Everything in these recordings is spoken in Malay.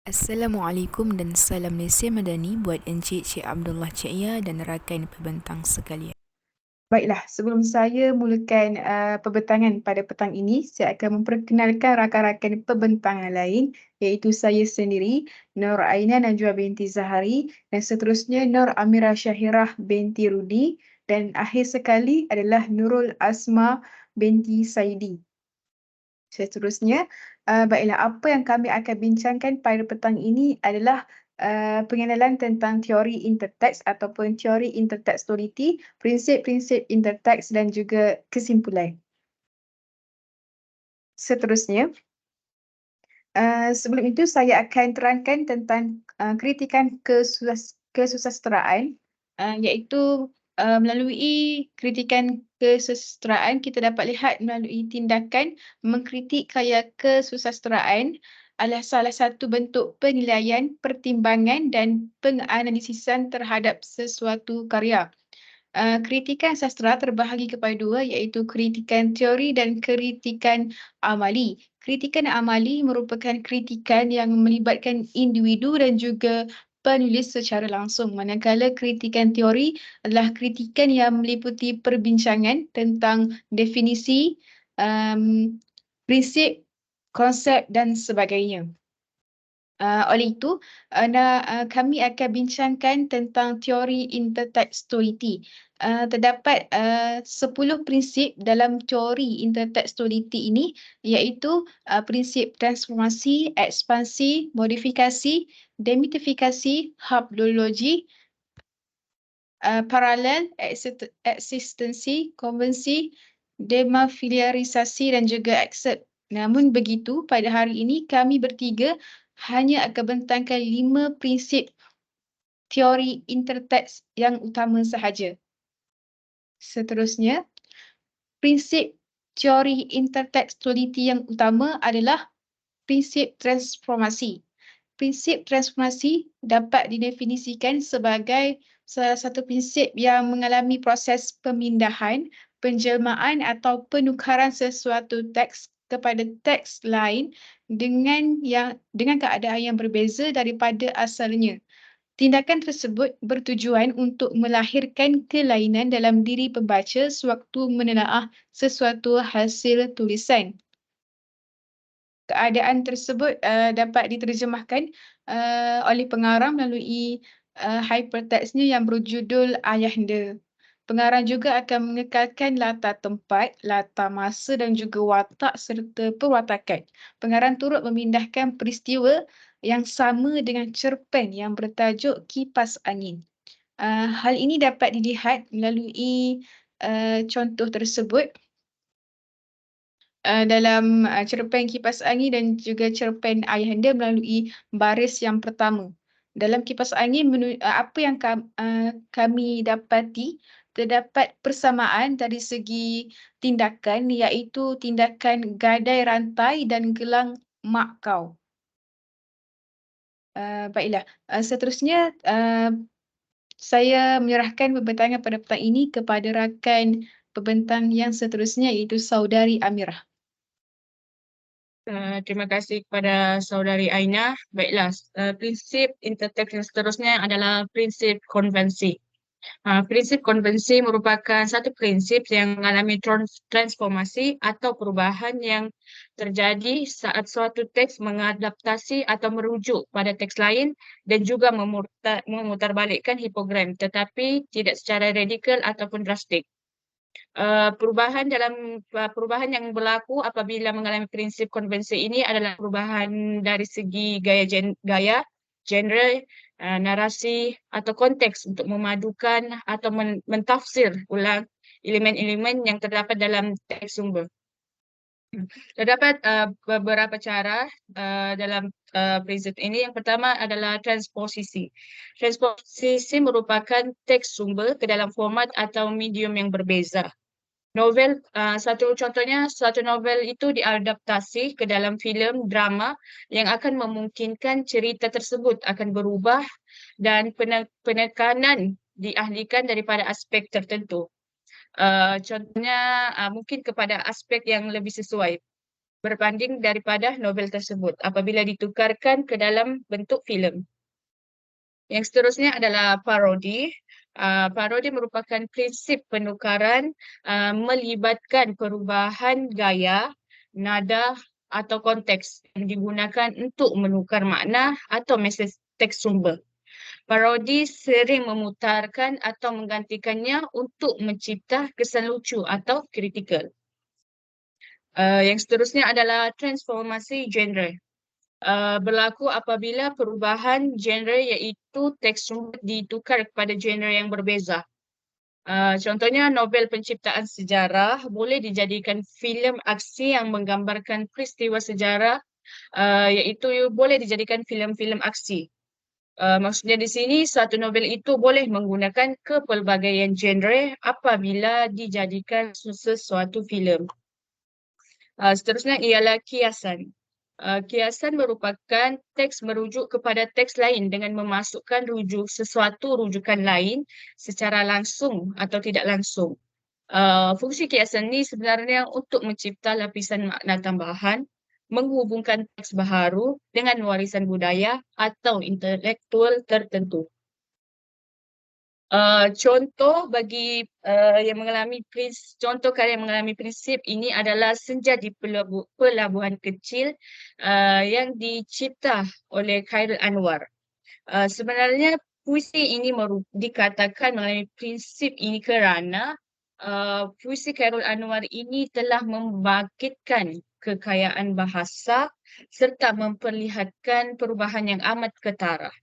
Assalamualaikum dan salam Malaysia Madani buat Encik Cik Abdullah Cik Ya dan rakan pembentang sekalian. Baiklah, sebelum saya mulakan pembentangan pada petang ini, saya akan memperkenalkan rakan-rakan pembentangan lain, iaitu saya sendiri, Nur Aina Najwa binti Zahari, dan seterusnya Nur Amira Syahirah binti Rudi, dan akhir sekali adalah Nurul Asma binti Saidi. Seterusnya, baiklah, apa yang kami akan bincangkan pada petang ini adalah pengenalan tentang teori interteks ataupun teori intertekstualiti, prinsip-prinsip interteks dan juga kesimpulan. Seterusnya, sebelum itu saya akan terangkan tentang kritikan kesusasteraan, iaitu melalui kritikan kesusasteraan kita dapat lihat melalui tindakan mengkritik karya kesusasteraan adalah salah satu bentuk penilaian, pertimbangan dan penganalisisan terhadap sesuatu karya. Kritikan sastra terbahagi kepada dua, iaitu kritikan teori dan kritikan amali. Kritikan amali merupakan kritikan yang melibatkan individu dan juga penulis secara langsung, manakala kritikan teori adalah kritikan yang meliputi perbincangan tentang definisi, prinsip, konsep dan sebagainya. Oleh itu, kami akan bincangkan tentang teori intertekstualiti. Terdapat 10 prinsip dalam teori intertekstualiti ini, iaitu prinsip transformasi, ekspansi, modifikasi, demitifikasi, haplologi, paralel, eksistensi, konvensi, demafiliarisasi dan juga accept. Namun begitu, pada hari ini kami bertiga hanya akan bentangkan 5 prinsip teori interteks yang utama sahaja. Seterusnya, prinsip teori intertekstualiti yang utama adalah prinsip transformasi. Prinsip transformasi dapat didefinisikan sebagai salah satu prinsip yang mengalami proses pemindahan, penjelmaan atau penukaran sesuatu teks kepada teks lain dengan keadaan yang berbeza daripada asalnya. Tindakan tersebut bertujuan untuk melahirkan kelainan dalam diri pembaca sewaktu menelaah sesuatu hasil tulisan. Keadaan tersebut dapat diterjemahkan oleh pengarang melalui hyperteksnya yang berjudul Ayahanda. Pengarang juga akan mengekalkan latar tempat, latar masa dan juga watak serta perwatakan. Pengarang turut memindahkan peristiwa yang sama dengan cerpen yang bertajuk Kipas Angin. Hal ini dapat dilihat melalui contoh tersebut dalam cerpen Kipas Angin dan juga cerpen Ayahanda melalui baris yang pertama. Dalam Kipas Angin, apa yang kami dapati, terdapat persamaan dari segi tindakan, iaitu tindakan gadai rantai dan gelang mak kau. Baiklah, seterusnya saya menyerahkan pembentangan pada petang ini kepada rakan pembentang yang seterusnya, iaitu Saudari Amirah. Terima kasih kepada Saudari Aina. Baiklah, prinsip interteks yang seterusnya adalah prinsip konvensi. Prinsip konvensi merupakan satu prinsip yang mengalami transformasi atau perubahan yang terjadi saat suatu teks mengadaptasi atau merujuk pada teks lain dan juga memutarbalikkan hipogram, tetapi tidak secara radikal ataupun drastik. Perubahan yang berlaku apabila mengalami prinsip konvensi ini adalah perubahan dari segi gaya, genre, narasi atau konteks untuk memadukan atau mentafsir ulang elemen-elemen yang terdapat dalam teks sumber. Terdapat beberapa cara dalam prinsip ini. Yang pertama adalah transposisi. Transposisi merupakan teks sumber ke dalam format atau medium yang berbeza. Novel, satu contohnya, suatu novel itu diadaptasi ke dalam filem drama yang akan memungkinkan cerita tersebut akan berubah dan penekanan dialihkan daripada aspek tertentu. Contohnya mungkin kepada aspek yang lebih sesuai. berbanding daripada novel tersebut apabila ditukarkan ke dalam bentuk filem. Yang seterusnya adalah parodi. Parodi merupakan prinsip penukaran melibatkan perubahan gaya, nada atau konteks yang digunakan untuk menukar makna atau mesej teks sumber. Parodi sering memutarkan atau menggantikannya untuk mencipta kesan lucu atau kritikal. Yang seterusnya adalah transformasi genre. Berlaku apabila perubahan genre iaitu teks sumber ditukar kepada genre yang berbeza. Contohnya novel penciptaan sejarah boleh dijadikan filem aksi yang menggambarkan peristiwa sejarah, iaitu boleh dijadikan filem-filem aksi. Maksudnya di sini suatu novel itu boleh menggunakan kepelbagaian genre apabila dijadikan sesuatu filem. Seterusnya ialah kiasan. Kiasan merupakan teks merujuk kepada teks lain dengan memasukkan sesuatu rujukan lain secara langsung atau tidak langsung. Fungsi kiasan ini sebenarnya untuk mencipta lapisan makna tambahan, menghubungkan teks baharu dengan warisan budaya atau intelektual tertentu. Contoh bagi contoh karya yang mengalami prinsip ini adalah Senja di Pelabuhan Kecil yang dicipta oleh Khairul Anwar. Sebenarnya puisi ini dikatakan mengalami prinsip ini kerana puisi Khairul Anwar ini telah membangkitkan kekayaan bahasa serta memperlihatkan perubahan yang amat ketara.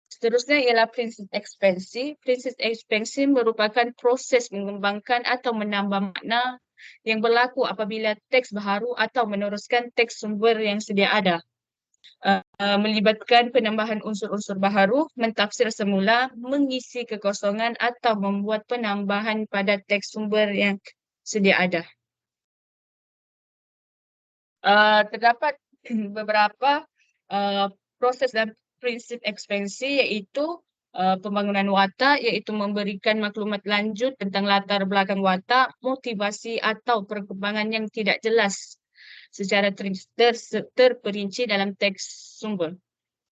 Seterusnya ialah prinsip ekspansi. Prinsip ekspansi merupakan proses mengembangkan atau menambah makna yang berlaku apabila teks baharu atau meneruskan teks sumber yang sedia ada. Melibatkan penambahan unsur-unsur baharu, mentafsir semula, mengisi kekosongan atau membuat penambahan pada teks sumber yang sedia ada. Terdapat beberapa proses dan prinsip ekspansi iaitu pembangunan watak, iaitu memberikan maklumat lanjut tentang latar belakang watak, motivasi atau perkembangan yang tidak jelas secara terperinci dalam teks sumber.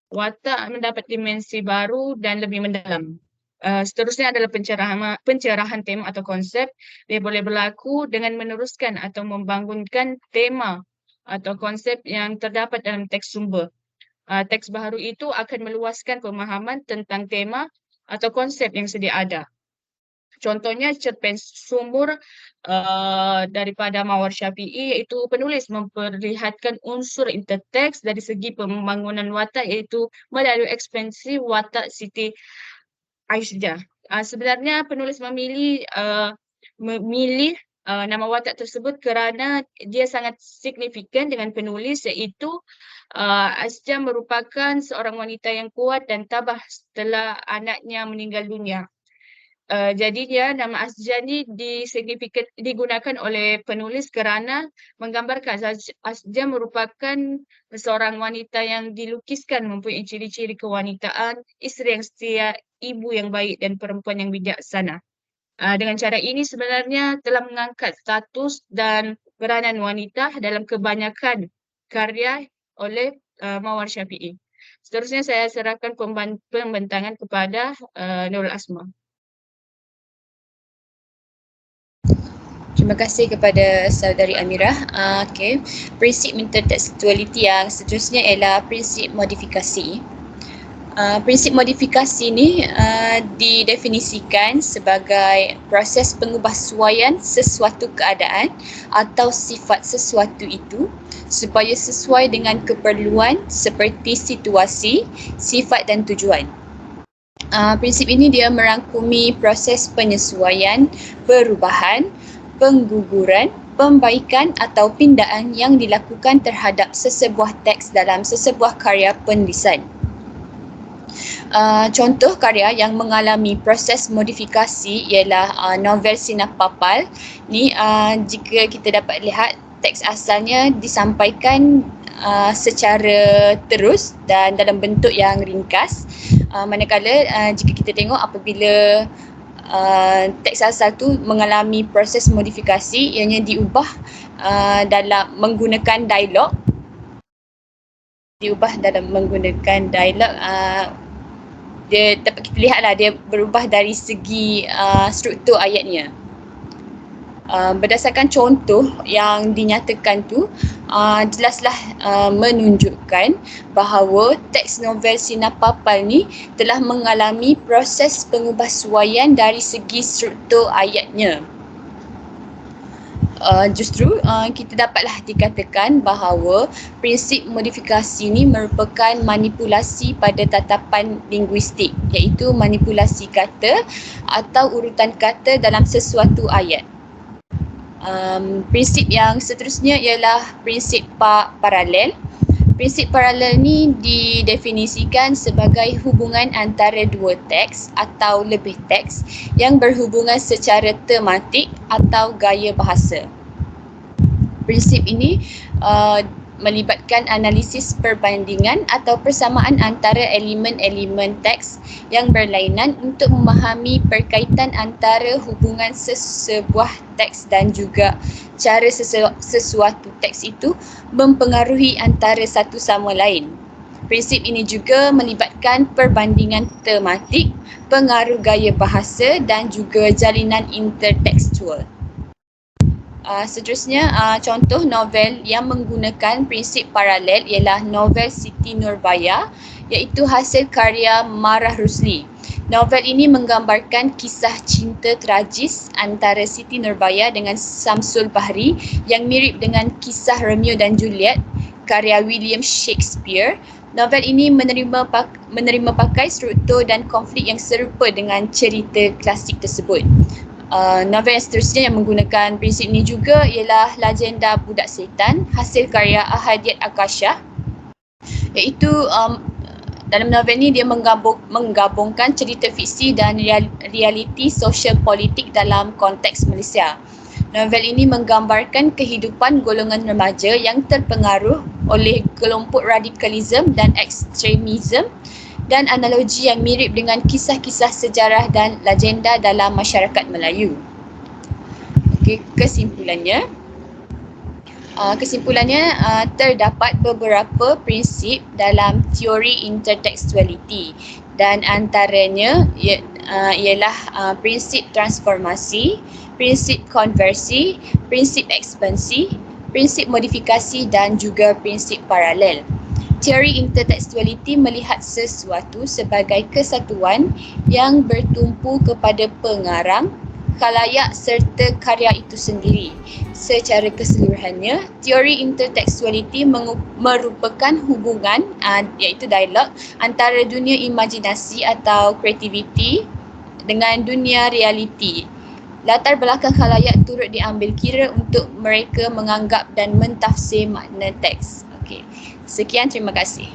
Watak mendapat dimensi baru dan lebih mendalam. Seterusnya adalah pencerahan tema atau konsep. Dia boleh berlaku dengan meneruskan atau membangunkan tema atau konsep yang terdapat dalam teks sumber. Teks baharu itu akan meluaskan pemahaman tentang tema atau konsep yang sedia ada. Contohnya cerpen Sumur daripada Mawar Syafi'i, iaitu penulis memperlihatkan unsur interteks dari segi pembangunan watak, iaitu melalui ekspansi watak Siti Aisyah. Sebenarnya penulis memilih nama watak tersebut kerana dia sangat signifikan dengan penulis, iaitu Asjah merupakan seorang wanita yang kuat dan tabah setelah anaknya meninggal dunia. Jadi nama Asjah ni digunakan oleh penulis kerana menggambarkan Asjah merupakan seorang wanita yang dilukiskan mempunyai ciri-ciri kewanitaan, isteri yang setia, ibu yang baik dan perempuan yang bijaksana. Dengan cara ini sebenarnya telah mengangkat status dan peranan wanita dalam kebanyakan karya oleh Mawar Syafi'i. Seterusnya saya serahkan pembentangan kepada Nurul Asma. Terima kasih kepada Saudari Amirah. Prinsip intertekstualiti yang seterusnya ialah prinsip modifikasi. Prinsip modifikasi ni didefinisikan sebagai proses pengubahsuaian sesuatu keadaan atau sifat sesuatu itu supaya sesuai dengan keperluan seperti situasi, sifat dan tujuan. Prinsip ini dia merangkumi proses penyesuaian, perubahan, pengguguran, pembaikan atau pindaan yang dilakukan terhadap sesebuah teks dalam sesebuah karya penulisan. Contoh karya yang mengalami proses modifikasi ialah novel Sinar Papal. Ni jika kita dapat lihat teks asalnya disampaikan secara terus dan dalam bentuk yang ringkas. Manakala jika kita tengok apabila teks asal tu mengalami proses modifikasi, ianya diubah dalam menggunakan dialog. Diubah dalam menggunakan dialog. Dia dapat kita lihatlah dia berubah dari segi struktur ayatnya. Berdasarkan contoh yang dinyatakan tu, jelaslah menunjukkan bahawa teks novel Sinar Papal ni telah mengalami proses pengubahsuaian dari segi struktur ayatnya. Justru kita dapatlah dikatakan bahawa prinsip modifikasi ni merupakan manipulasi pada tatapan linguistik, iaitu manipulasi kata atau urutan kata dalam sesuatu ayat. Prinsip yang seterusnya ialah prinsip paralel. Prinsip paralel ni didefinisikan sebagai hubungan antara dua teks atau lebih teks yang berhubungan secara tematik atau gaya bahasa. Prinsip ini melibatkan analisis perbandingan atau persamaan antara elemen-elemen teks yang berlainan untuk memahami perkaitan antara hubungan sebuah teks dan juga cara sesuatu teks itu mempengaruhi antara satu sama lain. Prinsip ini juga melibatkan perbandingan tematik, pengaruh gaya bahasa dan juga jalinan intertekstual. Seterusnya, contoh novel yang menggunakan prinsip paralel ialah novel Siti Nurbaya, iaitu hasil karya Marah Rusli. Novel ini menggambarkan kisah cinta tragis antara Siti Nurbaya dengan Samsul Bahri yang mirip dengan kisah Romeo dan Juliet karya William Shakespeare. Novel ini menerima pakai struktur dan konflik yang serupa dengan cerita klasik tersebut. Novel yang seterusnya yang menggunakan prinsip ini juga ialah Legenda Budak Setan, hasil karya Ahadiat Akasha, iaitu dalam novel ini dia menggabungkan cerita fiksi dan realiti sosial politik dalam konteks Malaysia. Novel ini menggambarkan kehidupan golongan remaja yang terpengaruh oleh kelompok radikalisme dan ekstremisme dan analogi yang mirip dengan kisah-kisah sejarah dan legenda dalam masyarakat Melayu. Okey, kesimpulannya terdapat beberapa prinsip dalam teori intertekstualiti dan antaranya ialah prinsip transformasi, prinsip konversi, prinsip ekspansi, prinsip modifikasi dan juga prinsip paralel. Teori intertekstualiti melihat sesuatu sebagai kesatuan yang bertumpu kepada pengarang, khalayak serta karya itu sendiri. Secara keseluruhannya, teori intertekstualiti merupakan hubungan iaitu dialog antara dunia imajinasi atau kreativiti dengan dunia realiti. Latar belakang khalayak turut diambil kira untuk mereka menganggap dan mentafsir makna teks. Okey. Sekian, terima kasih.